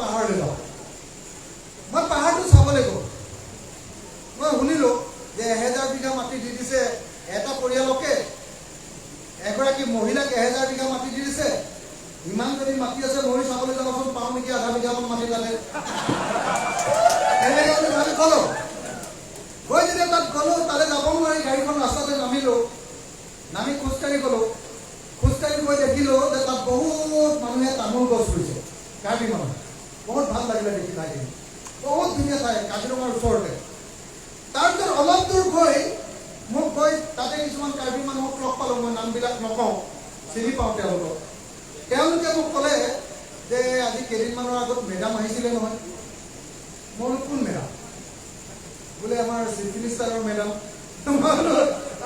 পাহাৰলৈ যাওঁ মই পাহাৰটো চাবলৈ গ'লো মই শুনিলোঁ যে 1000 বিঘা মাটি দি দিছে এটা পৰিয়ালকে এগৰাকী মহিলাক 1000 বিঘা মাটি দি দিছে ইমান যদি মাটি আছে মই চাবলৈ যাবচোন পাওঁ নেকি আধা বিঘামান মাটি তাতে এনেকৈ আমি ভাবি গ'লো গৈ যেতিয়া তাত গ'লোঁ তালৈ যাব নোৱাৰি গাড়ীখন ৰাস্তাতে নামিলোঁ নামি খোজকাঢ়ি গ'লোঁ খোজকাঢ়ি গৈ দেখিলোঁ যে তাত বহুত মানুহে তামোল গছ ৰুইছে কাৰ্বি মানুহ বহুত ভাল লাগিলে দেখি ঠাইখিনি বহুত ধুনীয়া ঠাই কাজিৰঙাৰ ওচৰতে তাৰপিছত অলপ দূৰ গৈ মোক গৈ তাতে কিছুমান কাৰ্বি মানুহক লগ পালোঁ মই নামবিলাক নকওঁ চিনি পাওঁ তেওঁলোকে মোক ক'লে যে আজি কেইদিনমানৰ আগত মেডাম আহিছিলে নহয় মই কোন মেডাম বোলে আমাৰ চিফ মিনিষ্টাৰৰ মেডাম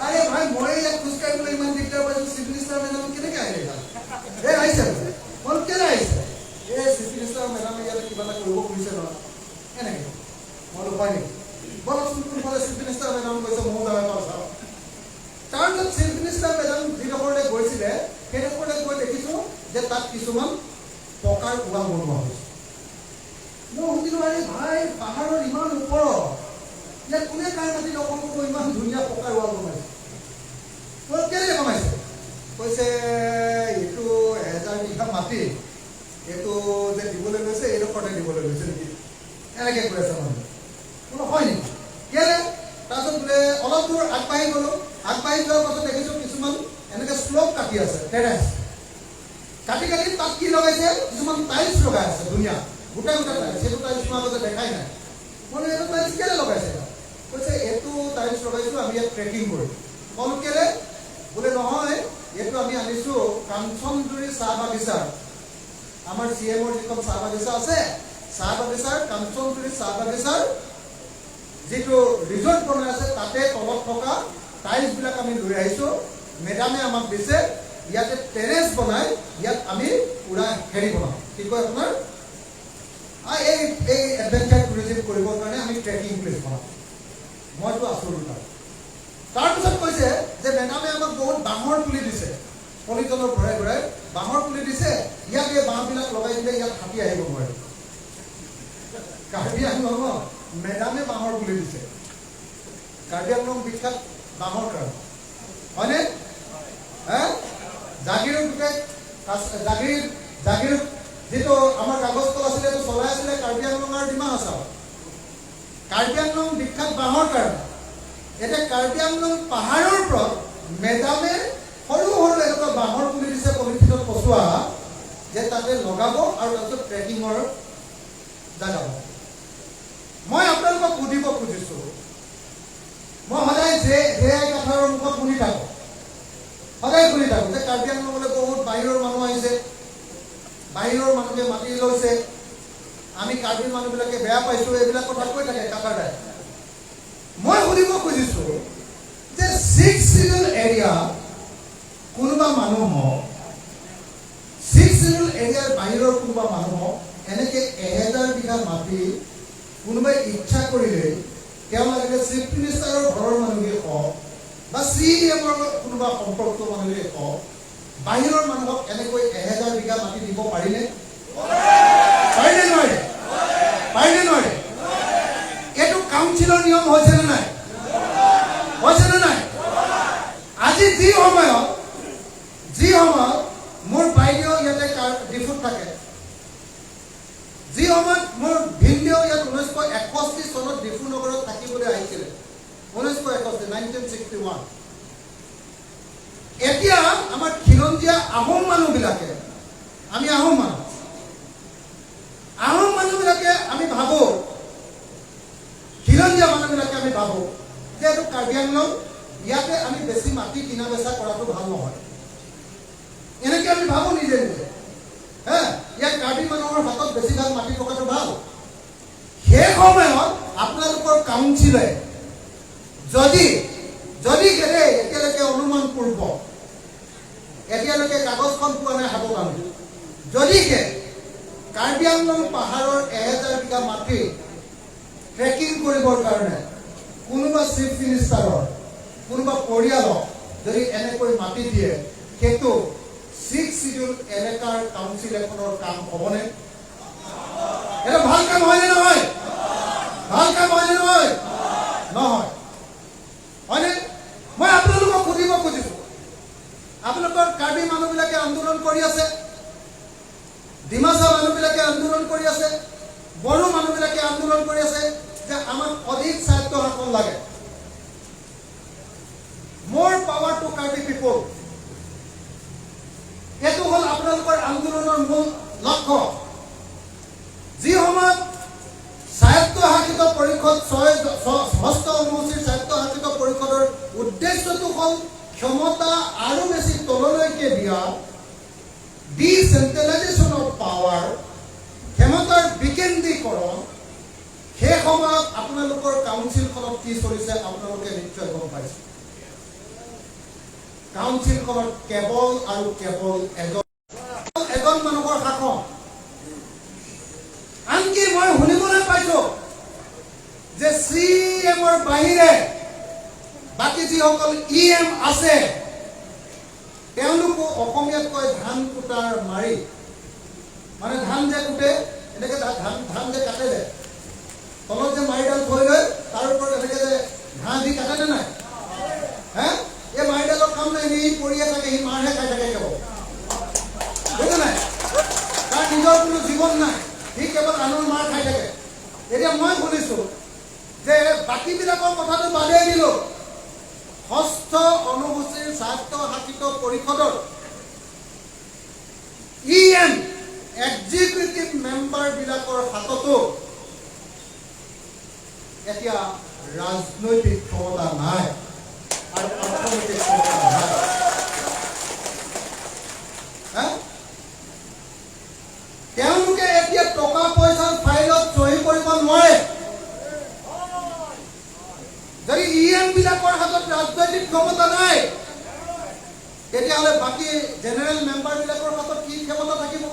আৰে ভাই মই ইয়াত খোজকাঢ়িবলৈ ইমান দিগদাৰ পাইছোঁ চিফ মিনিষ্টাৰ মেডাম কেনেকৈ আহিলে এই আহিছে মই কেলৈ আহিছে এই চিফ মিনিষ্টাৰ মেডামে ইয়াতে কিবা এটা কৰিব খুজিছে নহয় এনেকৈ মই হয় নেকি বলকচোন কোনফালে চিফ মিনিষ্টাৰ মেডাম কৈছে ময়ো যাব পাৰোঁ চাওঁ তাৰপিছত চিফ মিনিষ্টাৰ মেডাম যিডোখৰলৈ গৈছিলে সেইডোখৰলৈ গৈ দেখিছোঁ যে তাত কিছুমান পকাৰ কুঁৱা বনোৱা হৈছে মই সুধিলোঁ আৰে ভাই পাহাৰৰ ইমান ওপৰত ইয়াত কোনে কাৰ মাটি দখল কৰিব ইমান ধুনীয়া পকাৰ ৱাল বনাইছে মই কেলৈ বনাইছে কৈছে এইটো 1000 বিঘা মাটি এইটো যে দিবলৈ লৈছে এইডোখৰতে দিবলৈ লৈছে নেকি এনেকৈ কৈ আছে মানুহে বোলো হয় নেকি কেলৈ তাৰপিছত বোলে অলপ দূৰ আগবাঢ়ি গ'লোঁ আগবাঢ়ি যোৱাৰ পাছত দেখিছোঁ কিছুমান এনেকৈ শ্লোপ কাটি আছে টেৰেছ কাটি কাটি তাত কি লগাইছে কিছুমান টাইলছ লগাই আছে ধুনীয়া গোটা গোটা টাইলছ সেইটো টাইলছ মই আগতে দেখাই নাই মই এইটো টাইলছ কেলৈ লগাইছে কৈছে এইটো টাইলছ লগাইছোঁ আমি ইয়াত ট্ৰেকিং কৰিম ক'লো কেলৈ বোলে নহয় এইটো আমি আনিছোঁ কাঞ্চনজুৰি চাহ বাগিচাৰ আমাৰ CMৰ যিখন চাহ বাগিচা আছে চাহ বাগিচাৰ কাঞ্চনজুৰি চাহ বাগিচাৰ যিটো ৰিজৰ্ট বনাই আছে তাতে তলত থকা টাইলছবিলাক আমি লৈ আহিছোঁ মেডামে আমাক দিছে ইয়াতে টেৰেছ বনাই ইয়াত আমি পুৰা হেৰি বনাওঁ কি কয় আপোনাৰ এই এডভেঞ্চাৰ টুৰিজিম কৰিবৰ কাৰণে আমি ট্ৰেকিং প্লেচ বনাওঁ মইতো আছোঁ তাৰপিছত কৈছে যে মেডামে আমাক বহুত বাঁহৰ পুলি দিছে পলিথিনৰ ভৰাই ভৰাই বাঁহৰ পুলি দিছে ইয়াত এই বাঁহবিলাক লগাই দিলে ইয়াত হাতী আহিব নোৱাৰে কাৰ্বি আংলং মেডামে বাঁহৰ পুলি দিছে কাৰ্বি আংলং বিখ্যাত বাঁহৰ কাৰণে হয়নে জাগিৰৰ গোটেই জাগিৰ যিটো আমাৰ কাগজ কল আছিলে এইটো চলাই আছিলে কাৰ্বি আংলঙৰ ডিমা হাছাও কাৰ্বি আংলং বিখ্যাত বাঁহৰ কাৰণে এতিয়া কাৰ্বি আংলং পাহাৰৰ ওপৰত মেডামে সৰু সৰু এনেকুৱা বাঁহৰ পুলি দিছে পলিথিনত পচোৱা যে তাতে লগাব আৰু তাৰপিছত ট্ৰেকিঙৰ জাগাব মই আপোনালোকক সুধিব খুজিছোঁ মই সদায় যে কথাৰ মুখত শুনি থাকোঁ সদায় শুনি থাকোঁ যে কাৰ্বি আংলঙলৈ বহুত বাহিৰৰ মানুহ আহিছে বাহিৰৰ মানুহে মাতি লৈছে আমি কাৰ্বি মানুহবিলাকে বেয়া পাইছোঁ এইবিলাক কথা কৈ থাকে কাকাৰদাই মই সুধিব খুজিছোঁ যে 6 শিডিউল এৰিয়া কোনোবা মানুহক 6 শিডিউল এৰিয়াৰ বাহিৰৰ কোনোবা মানুহক এনেকৈ 1000 বিঘা মাটি কোনোবাই ইচ্ছা কৰিলে তেওঁ লাগিলে চিফ মিনিষ্টাৰৰ ঘৰৰ মানুহে কওক বা CMৰ কোনোবা সম্পৰ্ক মানুহে কওক বাহিৰৰ মানুহক এনেকৈ 1000 বিঘা মাটি দিব পাৰিনে পাৰিনে নোৱাৰে পাৰিনে নোৱাৰে এইটো কাউন্সিলৰ নিয়ম হৈছেনে নাই আজি যি সময়ত মোৰ বাইদেউ ইয়াতে ডিফুত থাকে যি সময়ত মোৰ ভিনদেউ ইয়াত 1961 চনত ডিফু নগৰত থাকিবলৈ আহিছিলে 1961 এতিয়া আমাৰ খিলঞ্জীয়া আহোম মানুহবিলাকে আমি আহোম মানুহবিলাকে আমি ভাবোঁ খিলঞ্জীয়া মানুহবিলাকে আমি ভাবোঁ যে এইটো কাৰ্বি আংলং ইয়াতে আমি বেছি মাটি কিনা বেচা কৰাটো ভাল নহয় এনেকৈ আমি ভাবোঁ নিজে নিজে ইয়াত কাৰ্বি মানুহৰ হাতত বেছিভাগ মাটি থকাটো ভাল সেই সময়ত আপোনালোকৰ কাউন্সিলে যদি এতিয়ালৈকে অনুমান পূৰ্ব এতিয়ালৈকে কাগজখন পোৱা নাই হাতত আমি যদিহে কাৰ্বি আংলং পাহাৰৰ 1000 বিঘা মাটি ট্ৰেকিং কৰিবৰ কাৰণে কোনোবা চিফ মিনিষ্টাৰৰ কোনোবা পৰিয়ালক যদি এনেকৈ মাটি দিয়ে সেইটো 6 শিডিউল এলেকাৰ কাউন্সিল এখনৰ কাম হ'বনে আন্দোলন কৰি আছে, বড়ো মানুহবিলাকে আন্দোলন কৰি আছে যে আমাক অধিক স্বায়ত্ব শাসন লাগে। More power to Karbi people. এইটো হ'ল আপোনালোকৰ আন্দোলনৰ মূল লক্ষ্য। যি সময়ত স্বায়ত্তশাসিত পৰিষদ ষষ্ঠ অনুসূচীৰ স্বায়ত্তশাসিত পৰিষদৰ উদ্দেশ্যটো হ'ল ক্ষমতা আৰু বেছি তললৈকে দিয়া, ডিচেন্ট্ৰেলাইজেশ্যন অফ পাৱাৰ, ক্ষমতাৰ বিকেন্দ্ৰীকৰণ। সেই সময়ত আপোনালোকৰ কাউন্সিলখনত কি চলিছে আপোনালোকে নিশ্চয় গম পাইছে। কাউন্সিলখনত কেৱল আৰু কেৱল এজন মানুহৰ শাসন। আনকি মই শুনিবলৈ পাইছো যে CM-ৰ বাহিৰে বাকী যিসকল EM আছে তেওঁলোকো অসমীয়াত কয় ধান কুটাৰ মাৰি, মানে ধান যে কুটে এনেকে ধান যে কাটে যে তলত যে মাৰিডাল থৈ লৈ তাৰ ওপৰত এনেকে যে ঘাঁহ দি কাটে নাই, হে এই মাৰিডালৰ কাম নাই, সি পৰিয়ে থাকে, সি মাৰহে খাই থাকে কেৱল, বুজা নাই? তাৰ নিজৰ কোনো জীৱন নাই, সি কেৱল আনৰ মাৰ খাই থাকে। এতিয়া মই শুনিছো যে বাকীবিলাকৰ কথাটো বাদেই দিলো, ষষ্ঠ অনুসূচীৰ স্বায়ত্তশাসিত পৰিষদৰ EM এক্সিকিউটিভ মেম্বাৰ বিলাকৰ হাততো এতিয়া ৰাজনৈতিক ক্ষমতা নাই আৰু অৰ্থনৈতিক ক্ষমতা নাই। তেওঁলোকে এতিয়া টকা পইচাৰ ফাইলত চহী কৰিব নোৱাৰে। যদি EM বিলাকৰ হাতত ৰাজনৈতিক ক্ষমতা নাই তেতিয়াহ'লে বাকী জেনেৰেল মেম্বাৰ বিলাকৰ হাতত কি ক্ষমতা থাকিব?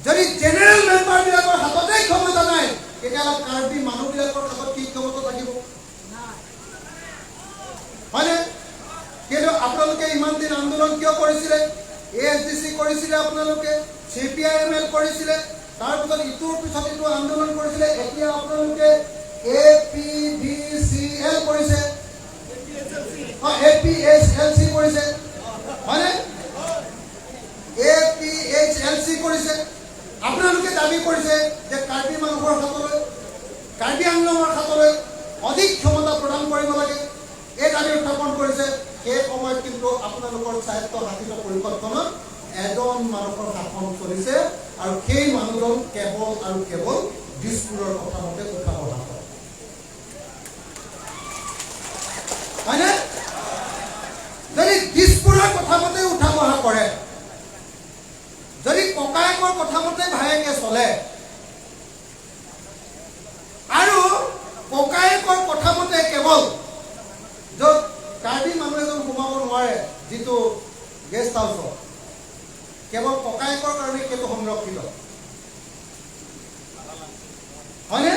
যদি জেনেৰেল মেম্বাৰ বিলাকৰ হাততে ক্ষমতা নাই তেতিয়াহ'লে কাৰ্বি মানুহবিলাকৰ হাতত কি ক্ষমতা থাকিব? হয়নে? কিন্তু আপোনালোকে ইমান দিন আন্দোলন কিয় কৰিছিলে? ASDC কৰিছিলে, আপোনালোকে CPIML কৰিছিলে, তাৰপিছত ইটোৰ পিছত ইটো আন্দোলন কৰিছিলে। এতিয়া আপোনালোকে APDCL কৰিছে, APHLC কৰিছে, হয়নে? APHLC কৰিছে। আপোনালোকে দাবী কৰিছে যে কাৰ্বি মানুহৰ হাতলৈ, কাৰ্বি আংলঙৰ হাতলৈ অধিক ক্ষমতা প্ৰদান কৰিব লাগে, এই দাবী উত্থাপন কৰিছে। সেই সময়ত কিন্তু আপোনালোকৰ স্বায়ত্তশাসিত পৰিষদখনত এজন মানুহৰ শাসন চলিছে আৰু সেই মানুহজন কেৱল আৰু কেৱল দিছপুৰৰ কথা মতে উঠা বঢ়া কৰে, হয়নে? যদি দিছপুৰৰ কথা মতে উঠা বঢ়া কৰে, যদি ককায়েকৰ কথা মতে ভায়েকে চলে আৰু ককায়েকৰ কথা মতে কেৱল য'ত কাৰ্বি মানুহ এজন সোমাব নোৱাৰে যিটো গেষ্ট হাউচত, কেৱল ককায়েকৰ কাৰণে সেইটো সংৰক্ষিত, হয়নে?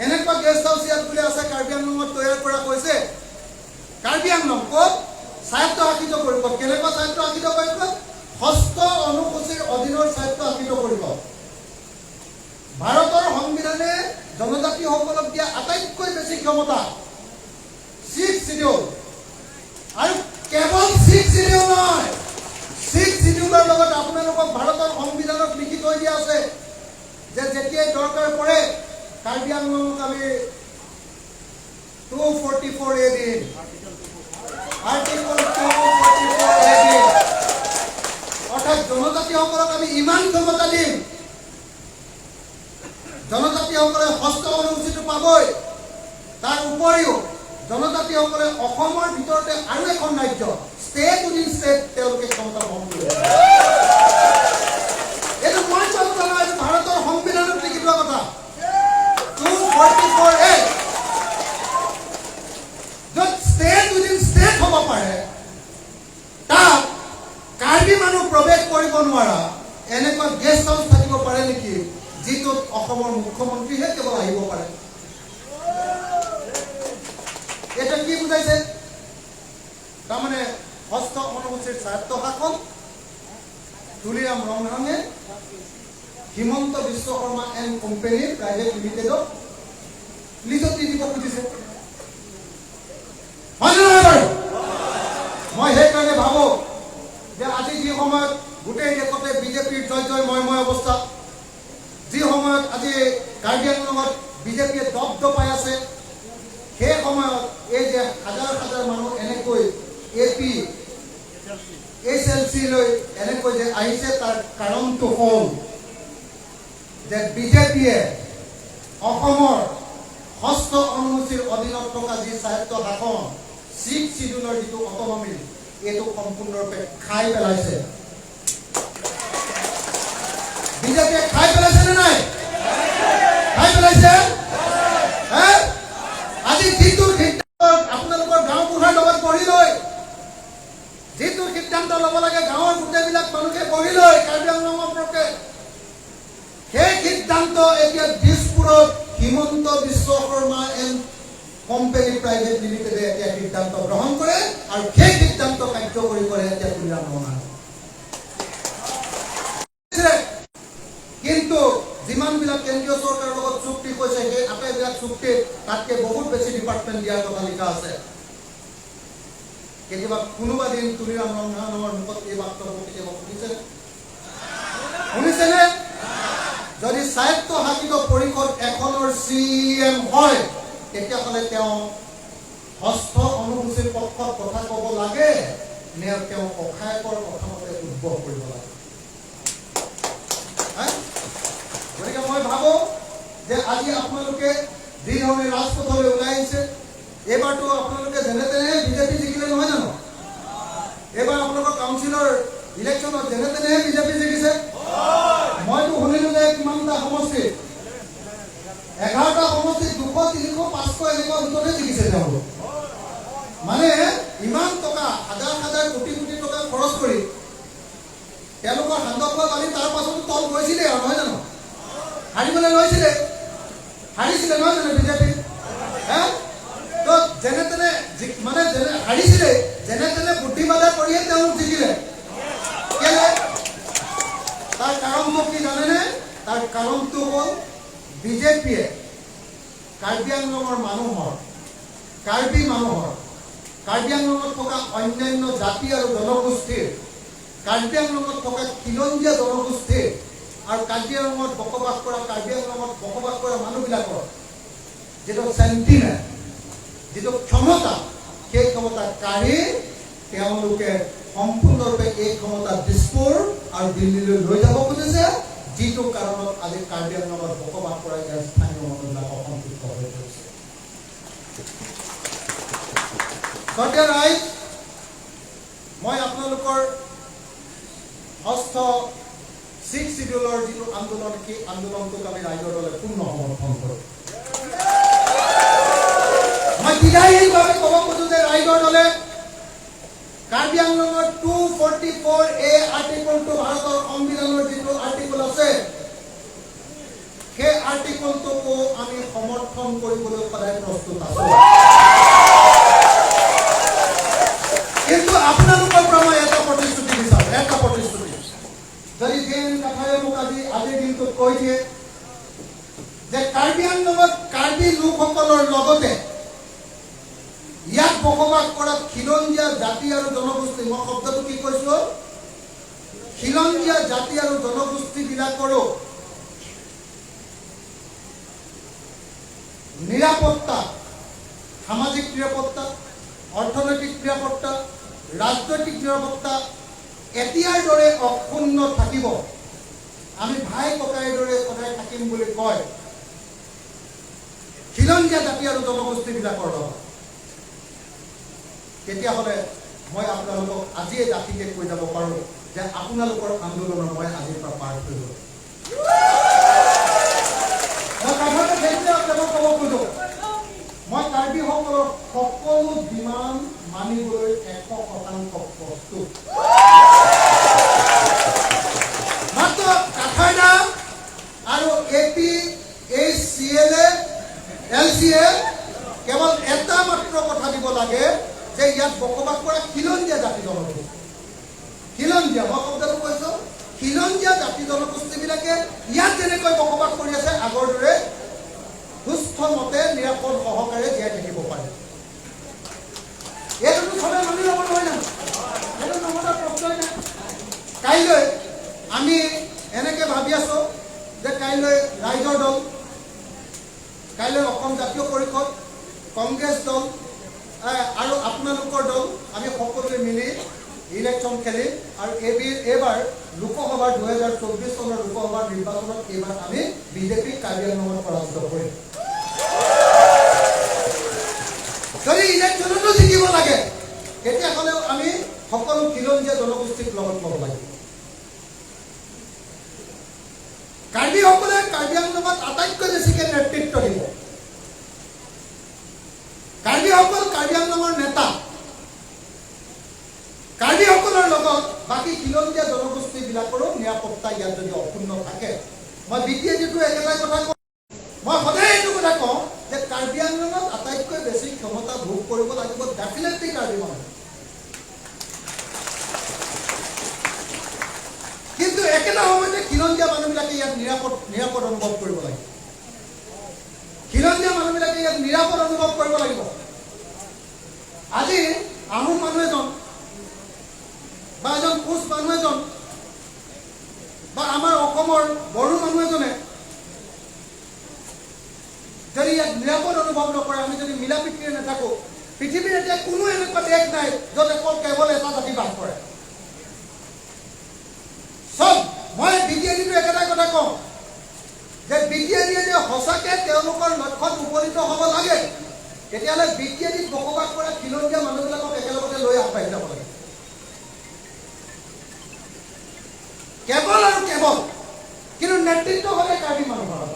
এনেকুৱা গেষ্ট হাউচ ইয়াত বুলি আছে কাৰ্বি আংলঙত তৈয়াৰ কৰা হৈছে। কাৰ্বি আংলং ক'ত? স্বায়ত্তশাসিত পৰিষদ। কেনেকুৱা স্বায়ত্তশাসিত পৰিষদ? ষষ্ঠ অনুসূচীৰ অধীনৰ স্বায়ত্তশাসিত পৰিষদ। ভাৰতৰ সংবিধানে জনজাতিসকলক দিয়া আটাইতকৈ বেছি ক্ষমতা 6 শিডিউল, আৰু কেৱল 6 শিডিউল নহয়, 6 শিডিউলৰ লগত আপোনালোকক ভাৰতৰ সংবিধানত লিখি থৈ দিয়া আছে যে যেতিয়াই দৰকাৰ পৰে কাৰ্বি আংলঙক আমি 244A দিম, আৰ্টিকল 244A দিম, অৰ্থাৎ জনজাতিসকলক আমি ইমান ক্ষমতা দিম, জনজাতিসকলে ষষ্ঠ অনুসূচীটো পাবই, তাৰ উপৰিও জনজাতিসকলে অসমৰ ভিতৰতে আৰু এখন ৰাজ্য, ষ্টেট উইদিন ষ্টেট, তেওঁলোকে ক্ষমতা বহন কৰিব। এইটো মই কোৱা কথা নহয়, এইটো ভাৰতৰ সংবিধানত লিখি থোৱা কথা। 244A য'ত ষ্টেট উইদিন ষ্টেট হ'ব পাৰে, তাত কাৰ্বি মানুহ প্ৰৱেশ কৰিব নোৱাৰা এনেকুৱা গেষ্ট হাউচ থাকিব পাৰে নেকি যিটোত অসমৰ মুখ্যমন্ত্ৰীহে কেৱল আহিব পাৰে? এটা কি বুজাইছে? তাৰমানে ষষ্ঠ অনুসূচীৰ স্বায়ত্তশাসন Tuliram ৰংৰঙে Himanta Biswa Sarma and company private লিমিটেডক লিজত দি দিব খুজিছে, হয় নে নহয় বাৰু? মই সেইকাৰণে ভাবো যে আজি যি সময়ত গোটেই দেশতে বিজেপিৰ জয় জয় ময় ময় অৱস্থা যি সময়ত আজি কাৰ্বি আংলঙত বিজেপিয়ে দপদপাই আছে সেই সময়ত এই যে হাজাৰ হাজাৰ মানুহ এনেকৈ AP SLC লৈ এনেকৈ যে আহিছে তাৰ কাৰণটো হ'ল যে বিজেপিয়ে অসমৰ ষষ্ঠ অনুসূচীৰ অধীনত থকা যি স্বায়ত্ত শাসন 6 শিডিউলৰ যিটো অটনমি এইটো সম্পূৰ্ণৰূপে খাই পেলাইছে বিজেপিয়ে খাই পেলাইছে নে নাই খাই পেলাইছে আজি যিটো সিদ্ধান্ত আপোনালোকৰ গাঁও বুঢ়াৰ লগত পঢ়ি লৈ যিটো সিদ্ধান্ত ল'ব লাগে গাঁৱৰ গোটেইবিলাক মানুহে পঢ়ি লৈ কাৰ্বি আংলঙৰ সম্পৰ্কে সেই সিদ্ধান্ত এতিয়া দিছপুৰত Himanta Biswa Sarma and company private লিমিটেডে এতিয়া সিদ্ধান্ত গ্ৰহণ কৰে আৰু সেই সিদ্ধান্ত কাৰ্যকৰী কৰে এতিয়া তুলিৰাম ৰঙা কিন্তু যিমানবিলাক কেন্দ্ৰীয় চৰকাৰৰ লগত চুক্তি কৈছে সেই আটাইবিলাক চুক্তিত তাতকৈ বহুত বেছি ডিপাৰ্টমেণ্ট দিয়াৰ কথা লিখা আছে কেতিয়াবা কোনোবা দিন তুলিৰাম ৰঙানৰ মুখত এই বাক্যটো কেতিয়াবা শুনিছেনে যদি স্বায়ত্ত শাসিত পৰিষদ এখনৰ CM হয় তেতিয়াহ'লে তেওঁ ষষ্ঠ অনুসূচীৰ পক্ষত কথা ক'ব লাগে নে তেওঁ অখায়কৰ কথামতে উদ্ভৱ কৰিব লাগে গতিকে মই ভাবোঁ যে আজি আপোনালোকে যিধৰণে ৰাজপথলৈ ওলাই আহিছে এইবাৰতো আপোনালোকে যেনে তেনে বিজেপি জিকিলে নহয় জানো এইবাৰ আপোনালোকৰ কাউন্সিলৰ ইলেকশ্যনত যেনে তেনে বিজেপি জিকিছে মইতো শুনিলো যে কিমানটা সমষ্টি 11টা সমষ্টিত 200 300 500 এনেকুৱা ভিতৰতে জিকিছে তেওঁলোক মানে ইমান টকা হাজাৰ হাজাৰ কোটি কোটি টকা খৰচ কৰি তেওঁলোকৰ সান্দৰ্ভ বালি তাৰ পাছতো তল গৈছিলে আৰু নহয় জানো হাৰিবলৈ লৈছিলে হাৰিছিলে নহয় জানো বিজেপি তো যেনে তেনে মানে যেনে হাৰিছিলে যেনে তেনে বুদ্ধিবাদা কৰিয়ে তেওঁলোক জিকিলে কেলে তাৰ কাৰণটো কি জানেনে তাৰ কাৰণটো হ'ল বিজেপিয়ে কাৰ্বি আংলঙৰ মানুহৰ কাৰ্বি আংলঙত থকা অন্যান্য জাতি আৰু জনগোষ্ঠীৰ কাৰ্বি আংলঙত থকা খিলঞ্জীয়া জনগোষ্ঠীৰ আৰু কাৰ্বি আংলঙত বসবাস কৰা মানুহবিলাকৰ যিটো চেণ্টিমেণ্ট যিটো ক্ষমতা সেই ক্ষমতা কাঢ়ি তেওঁলোকে সম্পূৰ্ণৰূপে এই ক্ষমতা দিছপুৰ আৰু দিল্লীলৈ লৈ যাব খুজিছে যিটো কাৰণত আজি কাৰ্বি আংলঙত বসবাস কৰা ইয়াৰ স্থানীয় মানুহবিলাক অসন্তুষ্ট হৈ পৰিছে গতিকে ৰাইজ মই আপোনালোকৰ ষষ্ঠ 6 শিডিউলৰ যিটো আন্দোলন সেই আন্দোলনটোক আমি ৰাইজৰ দলে পূৰ্ণ সমৰ্থন কৰোঁ মই বিধায়ীভাৱে ক'ব খোজো যে ৰাইজৰ দলে কাৰ্বি আংলঙৰ 244A আৰ্টিকলটো ভাৰতৰ সংবিধানৰ যিটো আৰ্টিকল আছে সেই আৰ্টিকলটোকো আমি সমৰ্থন কৰিবলৈ সদায় প্ৰস্তুত আছোঁ কিন্তু আপোনালোকৰ পৰা মই এটা প্ৰতিশ্ৰুতি বিচাৰোঁ যদি যেন কথাই মোক আজিৰ দিনটোত কৈ দিয়ে যে কাৰ্বি আংলঙত কাৰ্বি লোকসকলৰ লগতে ইয়াত বসবাস কৰা খিলঞ্জীয়া জাতি আৰু জনগোষ্ঠী মই শব্দটো কি কৈছো খিলঞ্জীয়া জাতি আৰু জনগোষ্ঠীবিলাকৰো নিৰাপত্তা সামাজিক নিৰাপত্তা অৰ্থনৈতিক নিৰাপত্তা ৰাজনৈতিক নিৰাপত্তা এতিয়াৰ দৰে অক্ষুণ্ণ থাকিব আমি ভাই ককাইৰ দৰে সদায় থাকিম বুলি কয় খিলঞ্জীয়া জাতি আৰু জনগোষ্ঠীবিলাকৰ লগত তেতিয়াহ'লে মই আপোনালোকক আজিয়ে ডাঠিকে কৈ যাব পাৰোঁ যে আপোনালোকৰ আন্দোলনৰ মই আজিৰ পৰা পাৰ হৈ গ'লো মই কথাটো সেইটোৱে আপোনালোকক ক'ব খোজোঁ মই কাৰ্বিসকলৰ সকলো ডিমাণ্ড মানিবলৈ 100% প্ৰস্তুত মাত্ৰ কাঠৰ দাম আৰু AP HCLA LCA কেৱল এটা মাত্ৰ কথা দিব লাগে যে ইয়াত বসবাস কৰা খিলঞ্জীয়া জাতি জনগোষ্ঠী খিলঞ্জীয়া মই শব্দটো কৈছোঁ খিলঞ্জীয়া জাতি জনগোষ্ঠীবিলাকে ইয়াত যেনেকৈ বসবাস কৰি আছে আগৰ দৰে সুস্থ মতে নিৰাপদ সহকাৰে জীয়াই থাকিব পাৰে এইটোতো সবে মানি ল'ব নহয় জানো এইটো নমতাৰ প্ৰশ্নই নাই কাইলৈ আমি এনেকৈ ভাবি আছোঁ কাইলৈ ৰাইজৰ দল, কাইলৈ অসম জাতীয় পৰিষদ, কংগ্ৰেছ দল আৰু আপোনালোকৰ দল আমি সকলোৱে মিলি ইলেকশ্যন খেলিম আৰু এইবাৰ লোকসভাৰ 2024 চনৰ লোকসভাৰ নিৰ্বাচনত এইবাৰ আমি বিজেপি কাৰ্বি আংলঙত পৰাজিত কৰিম। যদি ইলেকশ্যনতো জিকিব লাগে তেতিয়াহ'লেও আমি সকলো খিলঞ্জীয়া জনগোষ্ঠীক লগত ল'ব লাগিব। কাৰ্বিসকলে কাৰ্বি আংলঙত আটাইতকৈ বেছিকৈ নেতৃত্ব দিব। কাৰ্বিসকল কাৰ্বি আংলঙৰ নেতা। কাৰ্বিসকলৰ লগত বাকী খিলঞ্জীয়া জনগোষ্ঠীবিলাকৰো নিৰাপত্তা ইয়াত যদি অক্ষুণ্ণ থাকে, মই বিটিএডিটো একেটাই কথা কওঁ, মই সদায় এইটো কথা কওঁ যে কাৰ্বি আংলঙত আটাইতকৈ বেছি ক্ষমতা ভোগ কৰিব লাগিব ডেফিনেটলি কাৰ্বি মানুহ। কিন্তু একেটা সময়তে খিলঞ্জীয়া মানুহবিলাকে ইয়াত নিৰাপদ অনুভৱ কৰিব লাগিব। খিলঞ্জীয়া মানুহবিলাকে ইয়াত নিৰাপদ অনুভৱ কৰিব লাগিব। আজি আহোম মানুহ এজন বা এজন কোচ মানুহ এজন বা আমাৰ অসমৰ বড়ো মানুহ এজনে যদি ইয়াত নিৰাপদ অনুভৱ নকৰে, আমি যদি মিলা প্ৰীতিৰে নাথাকো, পৃথিৱীৰ এতিয়া কোনো এনেকুৱা দেশ নাই য'ত কেৱল এটা জাতি বাস কৰে। চব মই বিটিএডিটো একেটাই কথা কওঁ যে বিটিএডিয়ে যে সঁচাকৈ তেওঁলোকৰ লক্ষ্যত উপনীত হ'ব লাগে, তেতিয়াহ'লে বিটিএডিত বসবাস কৰা খিলঞ্জীয়া মানুহবিলাকক একেলগতে লৈ আগবাঢ়ি যাব লাগে। কেৱল আৰু কেৱল কিন্তু নেতৃত্ব হ'লে কাৰ্বি মানুহৰ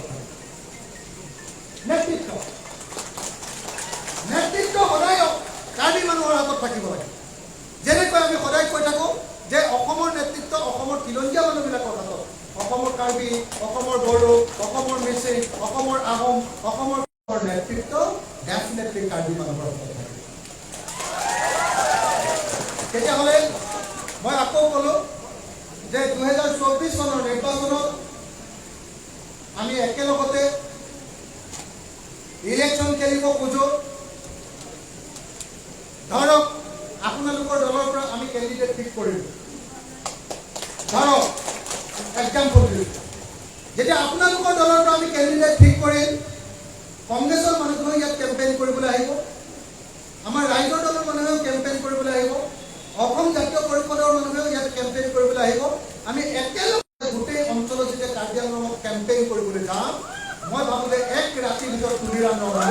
নেতৃত্ব সদায় কাৰ্বি মানুহৰ হাতত থাকিব লাগে। যেনেকৈ আমি সদায় কৈ থাকোঁ যে অসমৰ নেতৃত্ব অসমৰ খিলঞ্জীয়া মানুহবিলাকৰ হাতত, অসমৰ কাৰ্বি, অসমৰ বড়ো, অসমৰ মিচিং, অসমৰ আহোম, অসমৰ নেতৃত্ব ডেফিনেটলি কাৰ্বি মানুহৰ হাতত থাকিব। তেতিয়াহ'লে মই আকৌ ক'লোঁ যে 2024 চনৰ নিৰ্বাচনত আমি একেলগতে ইলেকশ্যন খেলিব খোজোঁ। ধৰক আপোনালোকৰ দলৰ পৰা আমি কেণ্ডিডেট ঠিক কৰিলোঁ। ধৰক এক্সাম্পল দিলোঁ, যেতিয়া আপোনালোকৰ দলৰ পৰা আমি কেণ্ডিডেট ঠিক কৰিম, কংগ্ৰেছৰ মানুহবোৰে ইয়াত কেম্পেইন কৰিবলৈ আহিব, আমাৰ ৰাইজৰ দলৰ মানুহেও কেম্পেইন কৰিবলৈ আহিব, অসম জাতীয় পৰিষদৰ মানুহেও ইয়াত কেম্পেইন কৰিবলৈ আহিব। আমি একেলগে গোটেই অঞ্চলত যেতিয়া কাৰ্বি আংলঙত কেম্পেইন কৰিবলৈ যাম, মই ভাবোঁ যে এক ৰাতিৰ ভিতৰত তুলিৰাম নগাম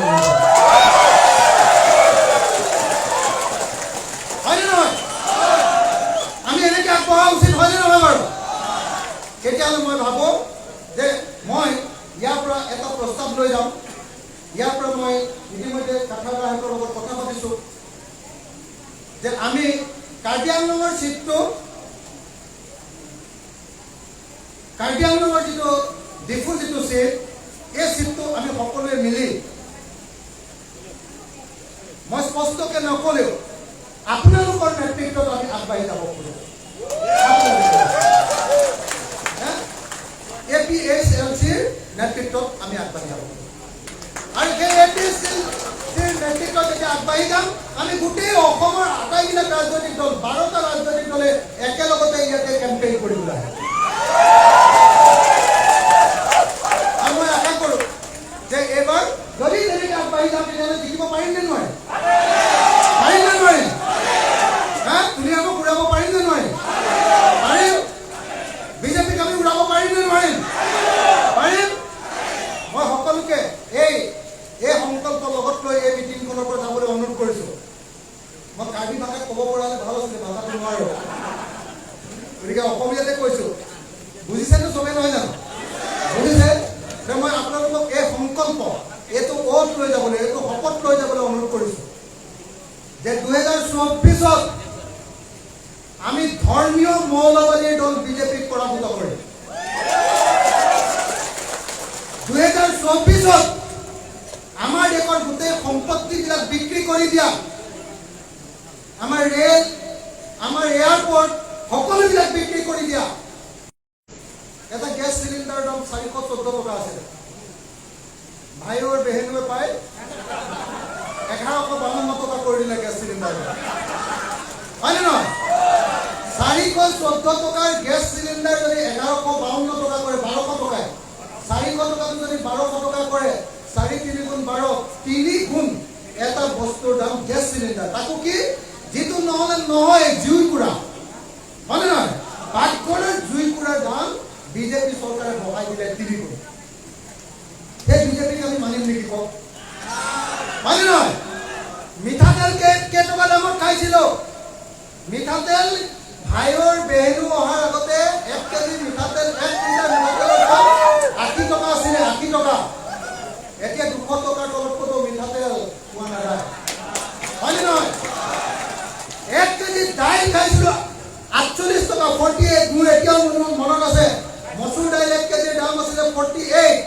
হয়নে নহয়? আমি এনেকৈ আগবঢ়া উচিত হয়নে নহয় বাৰু? তেতিয়াহ'লে মই ভাবোঁ যে মই ইয়াৰ পৰা এটা প্ৰস্তাৱ লৈ যাম। ইয়াৰ পৰা মই ইতিমধ্যে কাঠাৰদাহঁতৰ লগত কথা পাতিছোঁ যে আমি কাৰ্বি আংলঙৰ চিটটো, কাৰ্বি আংলঙৰ যিটো ডিফু যিটো চিট, এই চিটটো আমি সকলোৱে মিলি, মই স্পষ্টকৈ নক'লেও আপোনালোকৰ নেতৃত্বত আমি আগবাঢ়ি যাব খোজোঁ। APSLCৰ নেতৃত্বত আমি আগবাঢ়ি যাব খোজোঁ। আৰু সেই APSLCৰ নেতৃত্বত যেতিয়া আগবাঢ়ি যাম, আমি গোটেই অসমৰ আটাইবিলাক ৰাজনৈতিক দল, 12টা ৰাজনৈতিক দলে একেলগতে ইয়াতে কেম্পেইন কৰিবলৈ আহে। আৰু মই আশা কৰোঁ যে এইবাৰ যদি তেনেকৈ আগবাঢ়ি যাম, তেতিয়াহ'লে জিকিব পাৰিম নে নোৱাৰিম? পাৰিম নে নোৱাৰিম? ধুনীয়াকৈ উৰাব পাৰিম নে নোৱাৰিম? পাৰিম। বিজেপিক আমি উৰাব পাৰিম নে নোৱাৰিম? পাৰিম। মই সকলোকে এই সংকল্প লগত লৈ এই মিটিংখনৰ পৰা যাবলৈ অনুৰোধ কৰিছোঁ। মই কাৰ্বি ভাষাত ক'ব পৰা হ'লে ভাল আছিলে, ভাষাটো নোৱাৰোঁ, গতিকে অসমীয়াতে কৈছোঁ। বুজিছেতো চবেই নহয় জানো? বুজিছে? মই আপোনালোকক এই সংকল্প, এইটো ওথ লৈ যাবলৈ, এইটো শপত লৈ যাবলৈ অনুৰোধ কৰিছোঁ যে 2024ত আমি ধৰ্মীয় মৌলবাদীৰ দল বিজেপিক পৰাভূত কৰিম। 2024ত আমাৰ দেশৰ গোটেই সম্পত্তিবিলাক বিক্ৰী কৰি দিয়া, আমাৰ ৰেল, আমাৰ এয়াৰপৰ্ট সকলোবিলাক বিক্ৰী কৰি দিয়া। এটা গেছ চিলিণ্ডাৰৰ দাম 414 টকা আছিলে, ভাইৰ বেহেনুৱে পাই 1152 টকা কৰি দিলে গেছ চিলিণ্ডাৰ, হয়নে নহয়? 414 টকাৰ গেছ চিলিণ্ডাৰ যদি 1152 টকা কৰে, 1200 টকায় গেছ চিলিণ্ডাৰ তাকো কি যিটো নহ'লে নহয় জুইকুৰা হয়নে নহয় পাকঘৰৰ জুইকুৰাৰ দাম বিজেপি চৰকাৰে বঢ়াই দিলে 3 গুণ সেই বিজেপিক আমি মানিম নেকি কওক হয়নে নহয় মিঠাতেল কেইটকা দামত খাইছিলো মিঠাতেল ভাইৰ বেহেৰু অহাৰ আগতে 1 কেজি মিঠাতেল 1 লিটাৰ মিঠাতেলৰ দাম 80 টকা আছিলে 80 টকা এতিয়া 200 টকাৰ তলত কত মিঠাতেল পোৱা নাযায় হয়নে নহয় 1 কেজি দাইল খাইছিলো 48 টকা 48 মোৰ এতিয়াও মনত আছে মচুৰ দাইল 1 কেজিৰ দাম আছিলে 48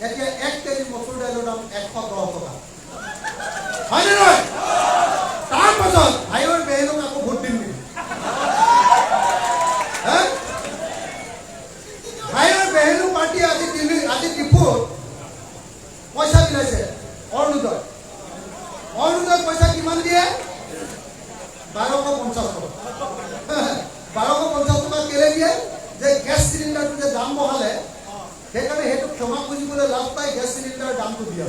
এতিয়া 1 কেজি মচুৰ দাইলৰ দাম 110 টকা হয়নে নহয় তাৰ পাছত ভাইৰ বেহেৰুক আকৌ ভোট দিম নেকি ভাইৰ বেহেৰু পাৰ্টি আজি টিপুত পইচা দিলাইছে অৰুণোদয় পইচা কিমান দিয়ে 1250 টকা 1250 টকা কেলে দিয়ে যে গেছ চিলিণ্ডাৰটো যে দাম বঢ়ালে সেইকাৰণে সেইটো ক্ষমা খুজিবলৈ লাভ পাই গেছ চিলিণ্ডাৰৰ দামটো দিয়ে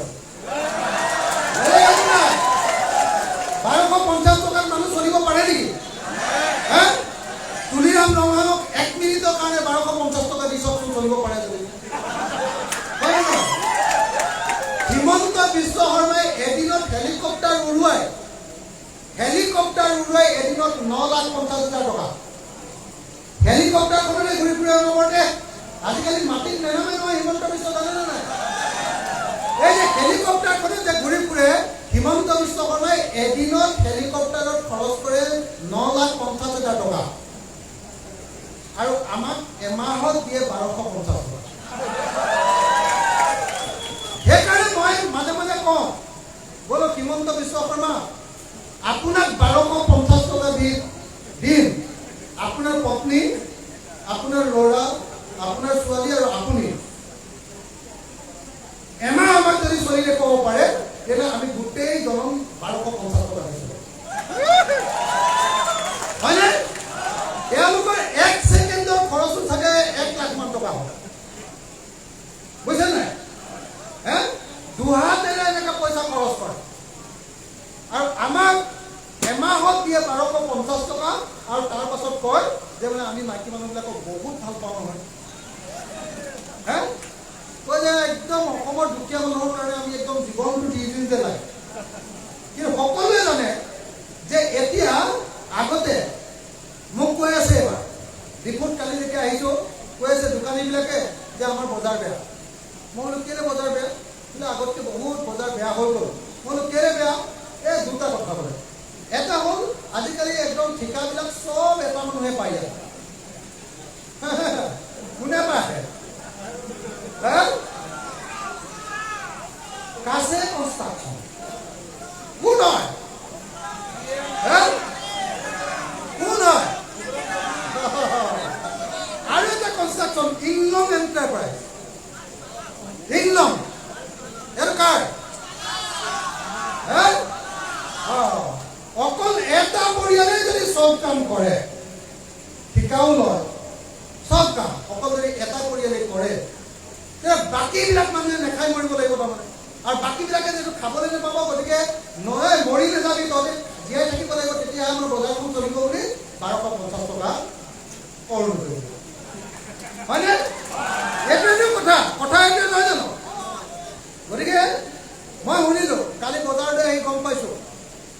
1250 টকাৰ মানুহ চলিব পাৰে নেকি তুলিৰাম ৰঙানক 1 মিনিটৰ কাৰণে 1250 টকা দি চব চলিব পাৰে যদি হিমন্ত বিশ্ব শৰ্মাই এদিনত হেলিকপ্টাৰ উৰুৱাই এদিনত 9,50,000 টকা হেলিকপ্টাৰখনে ঘূৰি ফুৰে অনবৰতে আজিকালি মাটিত নেনামে নহয় হিমন্ত বিশ্ব জানে নাই এই যে হেলিকপ্টাৰখনে যে ঘূৰি ফুৰে হিমন্ত বিশ্ব শৰ্মাই এদিনত হেলিকপ্টাৰত খৰচ কৰে 9,50,000 টকা আৰু আমাক এমাহত দিয়ে 1250 টকা সেইকাৰণে মই মাজে মাজে কওঁ বলো হিমন্ত বিশ্ব শৰ্মা আপোনাক 1250 টকা দিম আপোনাৰ পত্নী আপোনাৰ ল'ৰা আপোনাৰ ছোৱালী আৰু আপুনি এমাহ আমাক যদি চলি দেখুৱাব পাৰে তেনে আমি গোটেই জনম 1250 টকা দিছিলোঁ হয়নে তেওঁলোকৰ 1 ছেকেণ্ডৰ খৰচো থাকে 1 লাখ মান টকা হয় বুজিছে নাই দুহাতেৰে এনেকৈ পইচা খৰচ কৰে আৰু আমাক এমাহত দিয়ে 1250 টকা আৰু তাৰ পাছত কয় যে মানে আমি মাইকী মানুহবিলাকক বহুত ভাল পাওঁ নহয় কয় যে একদম অসমৰ দুখীয়া মানুহৰ কাৰণে আমি একদম জীৱনটো দি দিম যে লাগে কিন্তু সকলোৱে জানে যে এতিয়া আগতে মোক কৈ আছে এবাৰ ৰিপোৰ্ট কালি যেতিয়া আহিছোঁ কৈ আছে দোকানীবিলাকে যে আমাৰ বজাৰ বেয়া মই বোলো কেলে বজাৰ বেয়া বোলে আগতকৈ বহুত বজাৰ বেয়া হৈ গ'ল মই বোলো কেলে বেয়া এই দুটা কথা বোলে এটা হ'ল আজিকালি একদম ঠিকাবিলাক চব এটা মানুহে পাই যায় কোনে পায় কাছে কনষ্ট্ৰাকশ্যন কোন হয় আৰু এটা কনষ্ট্ৰাকশ্যন ইংলং এণ্টাৰপ্ৰাইজ ইংলং এইটো কাৰ অকল এটা পৰিয়ালে যদি চব কাম কৰে ঠিকাও লয় চব কাম অকল যদি এটা পৰিয়ালে কৰে বাকীবিলাক মানুহে নেখাই মৰিব লাগিব তাৰমানে আৰু বাকীবিলাকে যিটো খাবলৈ নাপাব গতিকে নহয় মৰি নাযাবি তহঁতে জীয়াই থাকিব লাগিব তেতিয়াহে আমাৰ বজাৰখন চলিব বুলি 1250 টকা কৰো হয়নে এইটোৱেই কথা এইটোৱে নহয় জানো গতিকে মই শুনিলোঁ কালি বজাৰতে আহি গম পাইছোঁ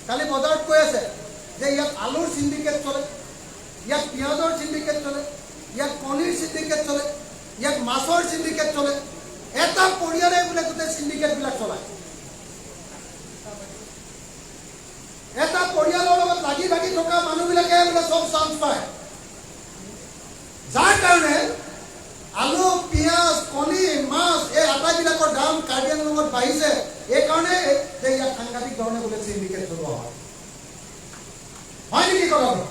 কালি বজাৰত কৈ আছে যে ইয়াত আলুৰ চিণ্ডিকেট চলে ইয়াত পিঁয়াজৰ চিণ্ডিকেট চলে ইয়াত কণীৰ চিণ্ডিকেট চলে ইয়াত মাছৰ চিণ্ডিকেট চলে এটা পৰিয়ালে বোলে গোটেই চিণ্ডিকেটবিলাক চলায় এটা পৰিয়ালৰ লগত লাগি ভাগি থকা মানুহবিলাকে বোলে চব চান্স পায় যাৰ কাৰণে আলু পিঁয়াজ কণী মাছ এই আটাইবিলাকৰ দাম কাৰ্বি আংলঙত বাঢ়িছে এইকাৰণে যে ইয়াত সাংঘাতিক ধৰণে বোলে চিণ্ডিকেট চলোৱা হয় নেকি কথাটো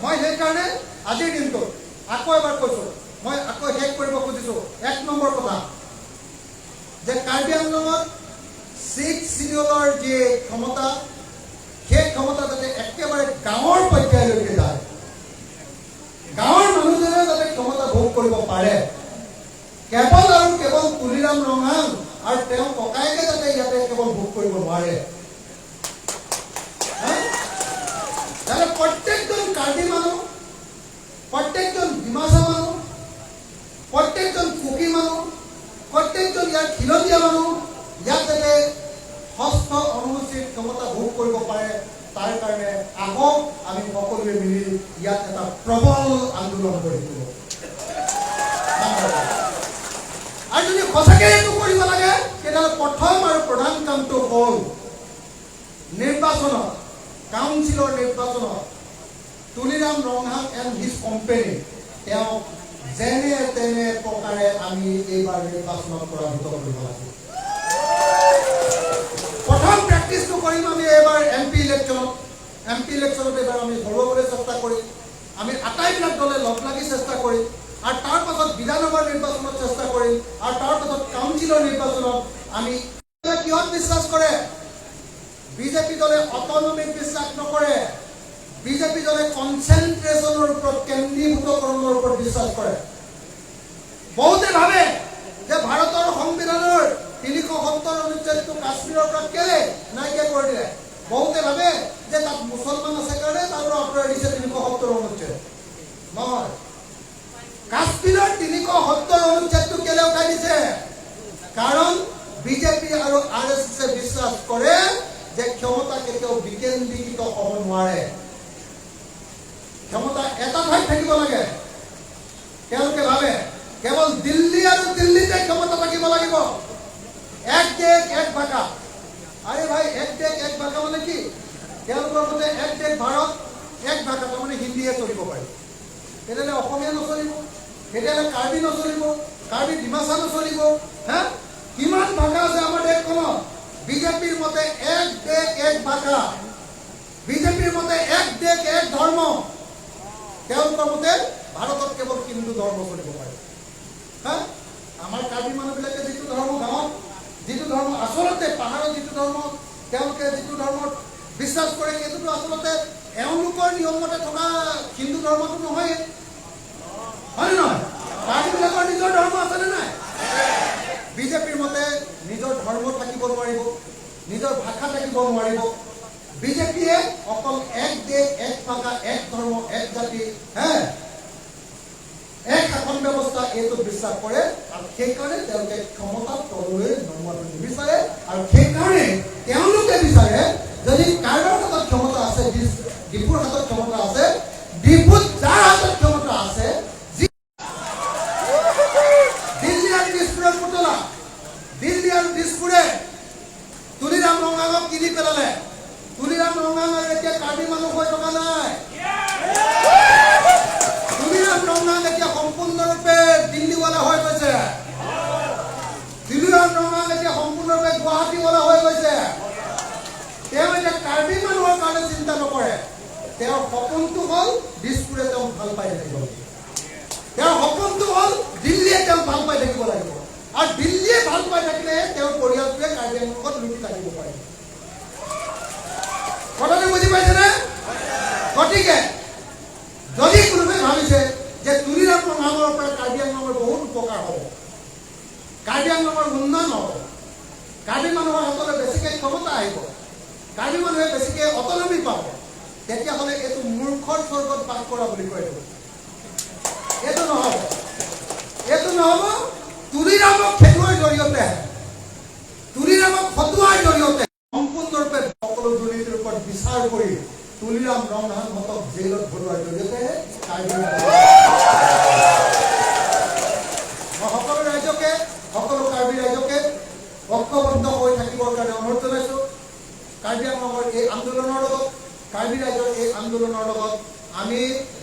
মই সেইকাৰণে আজিৰ দিনটোত আকৌ এবাৰ কৈছোঁ মই আকৌ শেষ কৰিব খুজিছোঁ 1 নম্বৰ কথা যে কাৰ্বি আংলঙত 6 শিডিউলৰ যি ক্ষমতা সেই ক্ষমতা যাতে একেবাৰে গাঁৱৰ পৰ্যায়লৈকে যায় গাঁৱৰ মানুহজনে যাতে ক্ষমতা ভোগ কৰিব পাৰে কেৱল আৰু কেৱল তুলিৰাম ৰঙাং আৰু তেওঁ ককায়েকে যাতে ইয়াতে কেৱল ভোগ কৰিব নোৱাৰে। তাহলে প্ৰত্যেকজন কাৰ্বি মানুহ, প্ৰত্যেকজন ডিমাচা মানুহ, প্ৰত্যেকজন কুকি মানুহ, প্ৰত্যেকজন ইয়াৰ খিলঞ্জীয়া মানুহ ইয়াত যাতে ষষ্ঠ অনুসূচিত ক্ষমতা ভোগ কৰিব পাৰে, তাৰ কাৰণে আহক আমি সকলোৱে মিলি ইয়াত এটা প্ৰবল আন্দোলন কৰি দিব। আৰু যদি সঁচাকৈ এইটো কৰিব লাগে তেতিয়াহ'লে প্ৰথম আৰু প্ৰধান কামটো হ'ল নিৰ্বাচনত, কাউন্সিলৰ নিৰ্বাচনত Tuliram Ronghang and his company তেওঁ যেনে তেনে প্ৰকাৰে আমি এইবাৰ নিৰ্বাচনত পৰাভূত কৰিব লাগিব। প্ৰথম প্ৰেক্টিছটো কৰিম আমি এইবাৰ এমপি ইলেকশ্যনত। এমপি ইলেকশ্যনত এইবাৰ আমি হৰুৱাবলৈ চেষ্টা কৰিম, আমি আটাইবিলাক দলে লগ লাগি চেষ্টা কৰিম, আৰু তাৰ পাছত বিধানসভাৰ নিৰ্বাচনত চেষ্টা কৰিম, আৰু তাৰ পাছত কাউন্সিলৰ নিৰ্বাচনত আমি কিহত বিশ্বাস কৰে? বিজেপি দলে অটনমিক বিশ্বাস নকৰে, বিজেপি দলে কনচেন্ট্ৰেশ্যনৰ ওপৰত, কেন্দ্ৰীভূতকৰণৰ ওপৰত বিশ্বাস কৰে। বহুতে ভাবে যে ভাৰতৰ সংবিধানৰ 370 অনুচ্ছেদটো কাশ্মীৰৰ পৰা কেলে নাইকিয়া কৰি দিলে। বহুতে ভাবে যে তাত মুছলমান আছে কাৰণে তাৰ পৰা আঁতৰাই দিছে 370 অনুচ্ছেদ। নহয়, কাশ্মীৰৰ 370 অনুচ্ছেদটো কেলে উঠাই দিছে? কাৰণ বিজেপি আৰু RSS বিশ্বাস কৰে যে ক্ষমতা কেতিয়াও বিকেন্দ্ৰীকৃত হ'ব নোৱাৰে, ক্ষমতা এটা ঠাইত থাকিব লাগে। তেওঁলোকে ভাবে কেৱল দিল্লী আৰু দিল্লীতে ক্ষমতা থাকিব লাগিব। এক দেশ এক ভাষা। আৰে ভাই, এক দেশ এক ভাষা মানে কি? তেওঁলোকৰ মতে এক দেশ ভাৰত এক ভাষা, তাৰমানে হিন্দীয়ে চলিব পাৰে। তেতিয়াহ'লে অসমীয়া নচলিব, তেতিয়াহ'লে কাৰ্বি নচলিব, কাৰ্বি ডিমাচা নচলিব। হা, কিমান ভাষা আছে আমাৰ দেশখনত? বিজেপিৰ মতে এক দেশ এক ভাষা, বিজেপিৰ মতে এক দেশ এক ধৰ্ম, তেওঁলোকৰ মতে ভাৰতত কেৱল হিন্দু ধৰ্ম চলিব পাৰে। হা, আমাৰ কাৰ্বি মানুহবিলাকে যিটো ধৰ্ম, গাঁৱত যিটো ধৰ্ম, আচলতে পাহাৰত যিটো ধৰ্ম তেওঁলোকে যিটো ধৰ্মত বিশ্বাস কৰে, সেইটোতো আচলতে এওঁলোকৰ নিয়ম মতে থকা হিন্দু ধৰ্মটো নহয়, হয় নে নহয়? কাৰ্বিবিলাকৰ নিজৰ ধৰ্ম আছেনে নাই? বিজেপিৰ মতে নিজৰ ধৰ্ম থাকিব নোৱাৰিব, নিজৰ ভাষা থাকিব নোৱাৰিব। বিজেপিয়ে অকল এক দেশ এক ভাষা এক ধৰ্ম এক জাতি, এক শাসন ব্যৱস্থা এইটো বিশ্বাস কৰে, আৰু সেইকাৰণে তেওঁলোকে ক্ষমতাত তললৈ নমোৱাটো নিবিচাৰে। আৰু সেইকাৰণে তেওঁলোকে বিচাৰে যদি কাৰোবাৰ হাতত ক্ষমতা আছে, ডিপুৰ হাতত ক্ষমতা আছে, ডিপুত যাৰ হাতত ক্ষমতা আছে, দিল্লী আৰু দিছপুৰৰ পুতলা, দিল্লী আৰু দিছপুৰে তুলিৰাম ৰংহাঙক কিনি পেলালে। তুলিৰাম ৰংহাঙ আৰু এতিয়া কাৰ্বি মানুহ হৈ থকা নাই। তুলিৰাম ৰংহাঙ এতিয়া সম্পূৰ্ণৰূপে দিল্লীৱালা হৈ গৈছে। তুলিৰাম ৰংহাঙ এতিয়া সম্পূৰ্ণৰূপে গুৱাহাটীৱালা হৈ গৈছে। তেওঁ এতিয়া কাৰ্বি মানুহৰ কাৰণে চিন্তা নকৰে। তেওঁৰ সপোনটো হ'ল দিছপুৰে তেওঁক ভাল পাই থাকিব লাগিব, তেওঁৰ সপোনটো হ'ল দিল্লীয়ে তেওঁক ভাল পাই থাকিব লাগিব, আৰু দিল্লীয়ে ভাল পাই থাকিলে তেওঁৰ পৰিয়ালটোৱে কাৰ্বি আংলঙত লুটি থাকিব পাৰে। কথাটো বুজি পাইছেনে? গতিকে যদি কোনোবাই ভাবিছে যে তুলিৰাম ৰংহাঙৰ পৰা কাৰ্বি আংলঙৰ বহুত উপকাৰ হ'ব, কাৰ্বি আংলঙৰ উন্নয়ন হ'ব, কাৰ্বি মানুহৰ হাতলৈ বেছিকৈ ক্ষমতা আহিব, কাৰ্বি মানুহে বেছিকৈ অটনমি পাব, তেতিয়াহ'লে এইটো মূৰ্খৰ স্বৰ্গত বাস কৰা বুলি কয়। এইটো নহ'ব, এইটো নহ'ব। তুলিৰামক খেলুৱৈৰ জৰিয়তে, তুলিৰামক ফটোৱাৰ জৰিয়তে সম্পূৰ্ণৰূপে সকলো দুৰ্নীতিৰ ওপৰত বিচাৰ কৰি তুলিৰাম ৰংহাঙহঁতক জেলত ভৰোৱাৰ জৰিয়তে সকলো ৰাজ্যকে, সকলো কাৰ্বি ৰাজ্যকে ঐক্যবদ্ধ হৈ থাকিবৰ কাৰণে অনুৰোধ জনাইছোঁ। কাৰ্বি আংলঙৰ এই আন্দোলনৰ লগত, কাৰ্বি ৰাজ্যৰ এই আন্দোলনৰ লগত আমি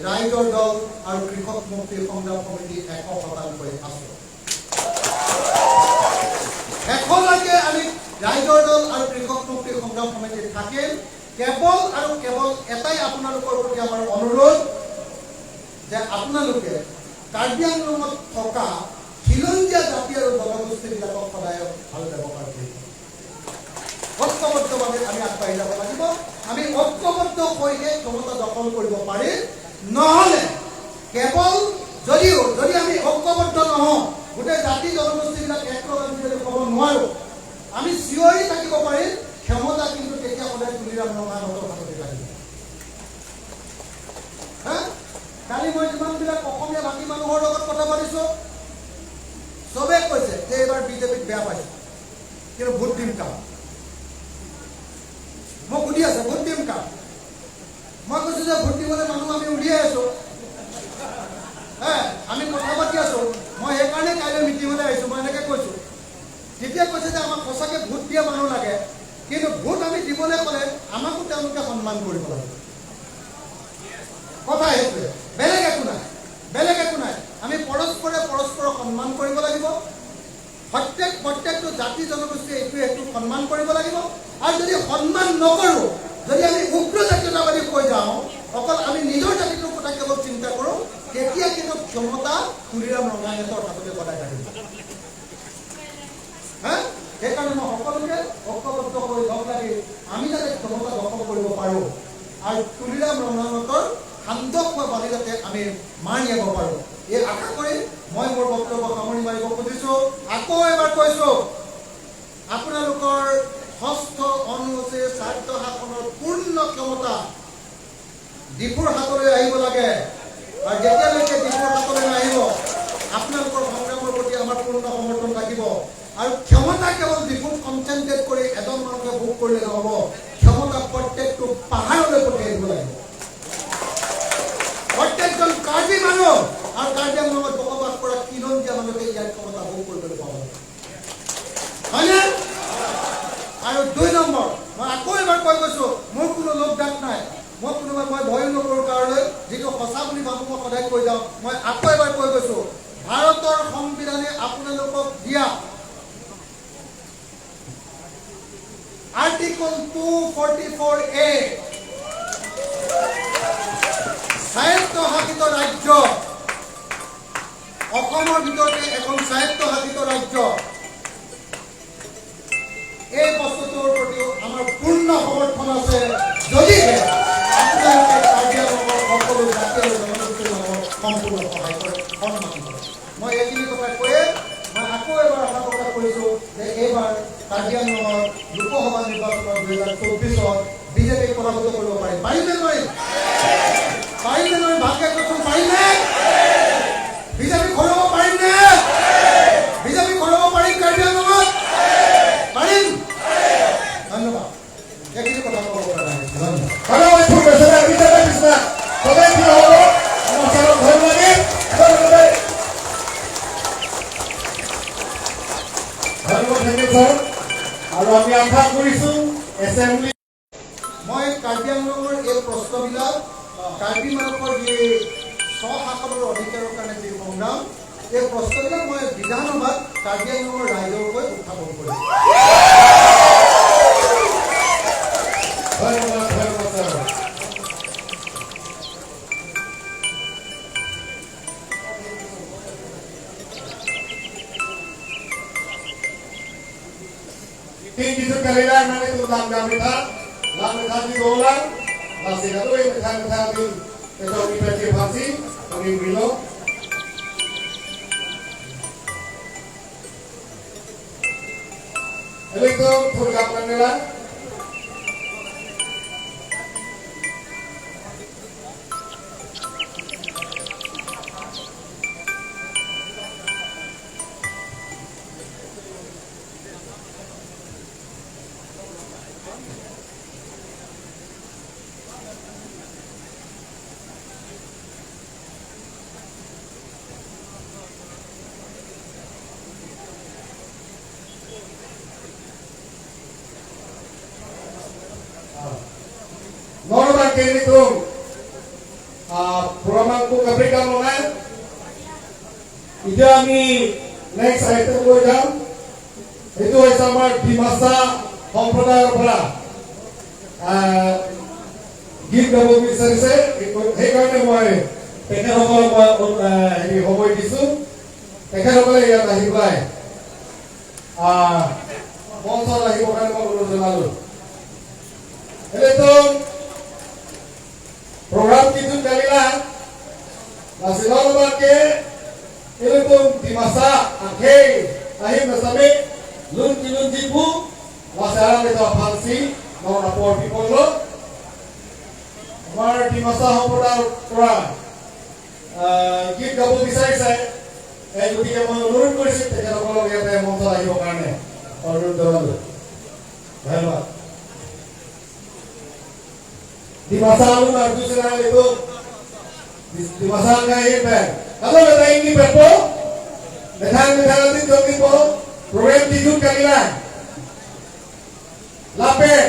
ৰাইজৰ দল আৰু কৃষক মুক্তি সংগ্ৰাম সমিতি 100% আছোঁ। শেষলৈকে আমি ৰাইজৰ দল আৰু কৃষক মুক্তি সংগ্ৰাম সমিতি থাকিম। কেৱল আৰু কেৱল এটাই আপোনালোকৰ প্ৰতি আমাৰ অনুৰোধ যে আপোনালোকে কাৰ্বি আংলঙত থকা খিলঞ্জীয়া জাতি আৰু জনগোষ্ঠীবিলাকক সদায় ভাল ব্যৱহাৰ কৰিব। ঐক্যবদ্ধভাৱে আমি আগবাঢ়ি যাব লাগিব। আমি ঐক্যবদ্ধ হৈহে ক্ষমতা দখল কৰিব পাৰিম। নহ'লে কেৱল যদি আমি ঐক্যবদ্ধ নহওঁ, গোটেই জাতি জনগোষ্ঠীবিলাক একলগে যদি ক'ব নোৱাৰো আমি চিঞৰি থাকিব পাৰিম ক্ষমতা কিন্তু তেতিয়া সদায় তুলিৰাম ৰঙাহঁতৰ হাততে লাগিব হা কালি মই যিমানবিলাক অসমীয়া ভাষী মানুহৰ লগত কথা পাতিছো চবে কৈছে যে এইবাৰ বিজেপিক বেয়া পাইছে কিন্তু ভোট দিম কাম মই সুধি আছে ভোট দিম কাম মই কৈছো যে ভোট দিবলৈ মানুহ আমি উলিয়াই আছো আমি কথা পাতি আছো মই সেইকাৰণে কাইলৈ মিটিঙলৈ আহিছো মই এনেকৈ কৈছো তেতিয়া কৈছে যে আমাক সঁচাকৈ ভোট দিয়া মানুহ লাগে কিন্তু ভোট আমি দিবলৈ ক'লে আমাকো তেওঁলোকে সন্মান কৰিব লাগে কথা সেইটোৱে বেলেগ একো নাই আমি পৰস্পৰক সন্মান কৰিব লাগিব প্ৰত্যেকটো জাতি জনগোষ্ঠীয়ে এইটো সন্মান কৰিব লাগিব আৰু যদি সন্মান নকৰোঁ যদি আমি উগ্ৰ জাতীয়তাবাদী হৈ যাওঁ অকল আমি নিজৰ জাতিটোৰ কথা কেৱল চিন্তা কৰোঁ তেতিয়া কিন্তু ক্ষমতা তুলিৰাম ৰঙাহঁতৰ হাততে সদায় থাকিব সেইকাৰণে মই সকলোকে ঐক্যবদ্ধ হৈ লগ লাগি আমি যাতে ক্ষমতা দখল কৰিব পাৰোঁ আৰু তুলিৰাম ৰঙাহঁতৰ শান্তক হোৱা বালি যাতে আমি মাৰি যাব পাৰোঁ এই আশা কৰি মই মোৰ বক্তব্য সামৰি মাৰিব খুজিছোঁ আকৌ এবাৰ কৈছোঁ আপোনালোকৰ ষষ্ঠ অনুসূচীৰ স্বাৰ্থ শাসনৰ পূৰ্ণ ক্ষমতা ডিফুৰ হাতলৈ আহিব লাগে আৰু যেতিয়ালৈকে ডিফুৰ হাতলৈ নাহিব আপোনালোকৰ সংগ্ৰামৰ প্ৰতি আমাৰ পূৰ্ণ সমৰ্থন থাকিব আৰু ক্ষমতা কেৱল ডিফুত কনচেনট্ৰেট কৰি এজন মানুহে ভোগ কৰিলে নহ'ব ক্ষমতা প্ৰত্যেকটো পাহাৰলৈ পঠিয়াই দিব লাগিব প্ৰত্যেকজন কাৰ্বি মানুহ আৰু কাৰ্বি আংলঙত বসবাস কৰা খিলঞ্জীয়া মানুহে ইয়াৰ ক্ষমতা ভোগ কৰিবলৈ পাব হয়নে আৰু 2 নম্বৰ মই আকৌ এবাৰ কৈ গৈছোঁ মোৰ কোনো লোভ ডাক নাই মই ভয় নকৰোঁ কাৰোলৈ যিটো সঁচা বুলি ভাবোঁ মই সদায় কৈ যাওঁ মই আকৌ এবাৰ কৈ গৈছোঁ ভাৰতৰ সংবিধানে আপোনালোকক দিয়া আৰ্টিকল 244A স্বায়ত্তশাসিত ৰাজ্য অসমৰ ভিতৰতে এখন স্বায়ত্তশাসিত ৰাজ্য এই বস্তুটোৰ প্ৰতিও আমাৰ পূৰ্ণ সমৰ্থন আছে যদিহে আপোনালোকে কাৰ্বি আংলঙৰ সকলো জাতি আৰু জনগোষ্ঠীৰ লগত সম্পূৰ্ণ সহায় কৰে সন্মান কৰে মই এইখিনি কথা কৈয়ে মই আকৌ এবাৰ আশা প্ৰকাশ কৰিছোঁ যে এইবাৰ কাৰ্বি আংলঙৰ লোকসভা নিৰ্বাচনৰ 2024 বিজেপিক পৰাভূত কৰিব পাৰিমনে নোৱাৰিম ভালকৈ কৈছোঁ পাৰিমনে বিজেপি ঘূৰাব পাৰিমনে বিজেপি ঘূৰাব পাৰিম কাৰ্বি আংলঙত পাৰিম ধন্যবাদ এইখিনি কথা ক'ব পৰা নাই আৰু আমি আশা কৰিছোঁ এছেম্বলি মই কাৰ্বি আংলঙৰ এই প্ৰশ্নবিলাক কাৰ্বি মানুহৰ যি স্বশাসনৰ অধিকাৰৰ কাৰণে যি সংগ্ৰাম এই প্ৰশ্নবিলাক মই বিধানসভাত কাৰ্বি আংলঙৰ ৰাইজৰ হৈ উত্থাপন কৰিছোঁ ধন্যবাদ Tinggi sekalian nanti tentang gamita, lalu tadi dolar, masih ada yang tadi kalau kita cipasi, kami bilo. Itu program nila. Normal kini tu, program ku kaberikan mana? Ija mi next item ko jam. Itu sama di masa komprodar pula. Git double mixer se, hekarne moi. Tekan hokol ini homoi disu. Tekan hokol ya tahi bay. Sponsor lagi bukan mau lulus lalu. Itu program itu kalilah masih lama ke itu di masa akhir nasami lunji bu, masalah itu fancy, mau rapor people lo. Amar di masa hamba git gabo bisa saya, ketika menurun kursi tekan kalau kita yang mau salah itu karena orang dorong, baiklah. Di masa lalu narju senang itu, di masa nggak ini, kalau kita ini berpo, dengan itu joki po, program tidur kalian, lapar,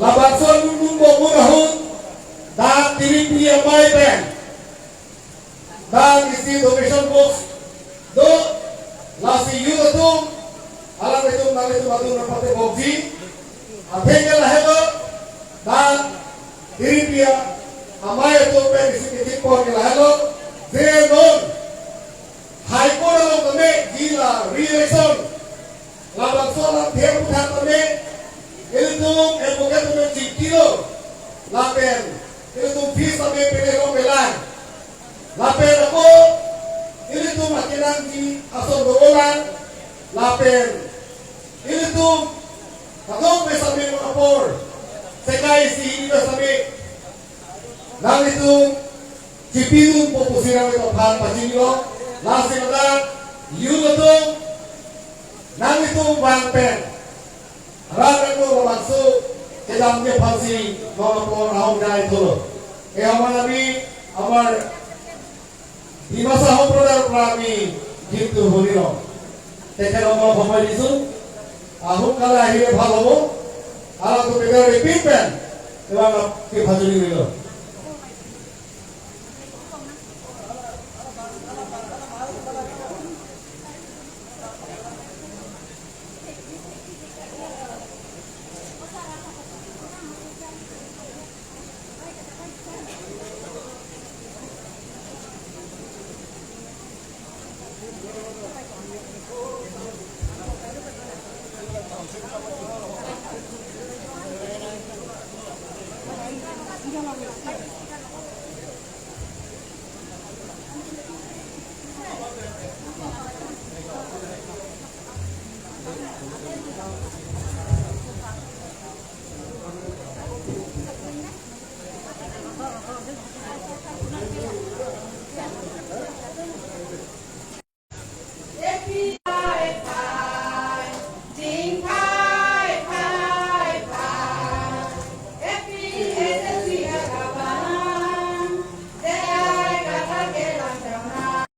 labarson nunggu murahun, dan diri dia baik dan isi donation box do lasi yudo tu alam itu nami itu batu napate boxi akhirnya lah itu dan diri dia amai itu isi kecil pon lah itu zenon high court lo kami gila re-election laban soal dia bukan kami itu advocate kami cikilo lapen itu fees kami pilih lo belan lapen ako ini tuh makinan di asal dolan lapen ini tuh ako may sabi mo apor sekay si ini sabi nang itu cipidun po pusirang ito pan pasinyo lasi mata yulo to nang itu bangpen ramen mo lamakso kedam ke pansi mga por ahong na ito kaya nabi amar di masa homprodar kami gitu boliro tekan omong homai disu ahuk kala hire bhalo ala to begar repeatment ebang ke bhajuri hilo